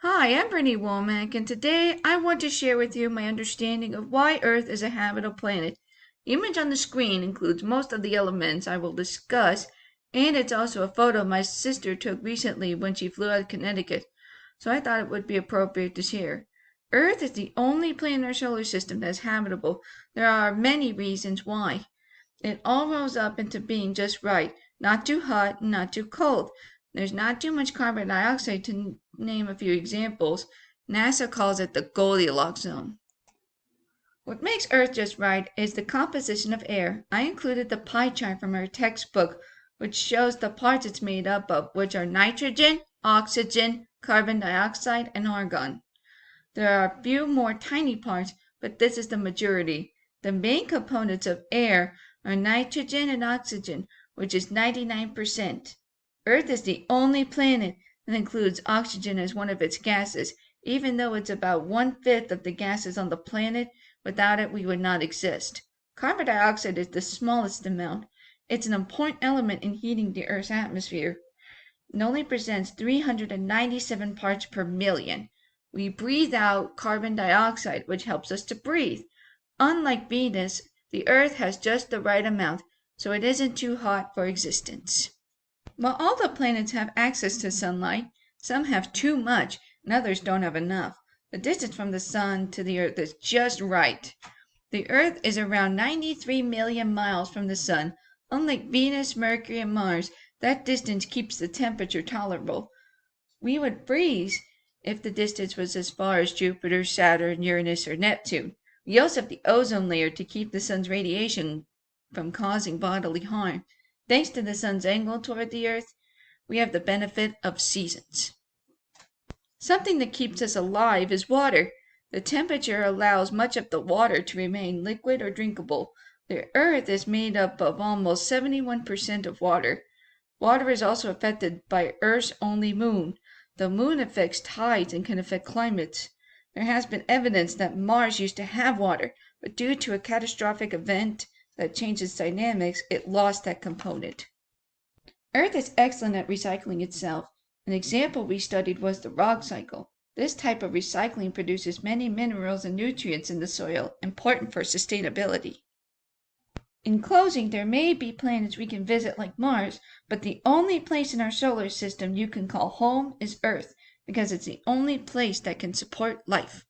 Hi, I'm Brittany Womack, and today I want to share with you my understanding of why Earth is a habitable planet. The image on the screen includes most of the elements I will discuss, and it's also a photo my sister took recently when she flew out of Connecticut, so I thought it would be appropriate to share. Earth is the only planet in our solar system that is habitable. There are many reasons why. It all rolls up into being just right, not too hot, not too cold. There's not too much carbon dioxide to name a few examples. NASA calls it the Goldilocks zone. What makes Earth just right is the composition of air. I included the pie chart from our textbook, which shows the parts it's made up of, which are nitrogen, oxygen, carbon dioxide, and argon. There are a few more tiny parts, but this is the majority. The main components of air are nitrogen and oxygen, which is 99%. Earth is the only planet that includes oxygen as one of its gases, even though it's about 1/5 of the gases on the planet. Without it, we would not exist. Carbon dioxide is the smallest amount. It's an important element in heating the Earth's atmosphere. It only presents 397 parts per million. We breathe out carbon dioxide, which helps us to breathe. Unlike Venus, the Earth has just the right amount, so it isn't too hot for existence. While all the planets have access to sunlight, some have too much and others don't have enough. The distance from the sun to the Earth is just right. The Earth is around 93 million miles from the sun. Unlike Venus, Mercury, and Mars, that distance keeps the temperature tolerable. We would freeze if the distance was as far as Jupiter, Saturn, Uranus, or Neptune. We also have the ozone layer to keep the sun's radiation from causing bodily harm. Thanks to the sun's angle toward the Earth, we have the benefit of seasons. Something that keeps us alive is water. The temperature allows much of the water to remain liquid or drinkable. The Earth is made up of almost 71% of water. Water is also affected by Earth's only moon. The moon affects tides and can affect climates. There has been evidence that Mars used to have water, but due to a catastrophic event that changed its dynamics, it lost that component. Earth is excellent at recycling itself. An example we studied was the rock cycle. This type of recycling produces many minerals and nutrients in the soil, important for sustainability. In closing, there may be planets we can visit like Mars, but the only place in our solar system you can call home is Earth, because it's the only place that can support life.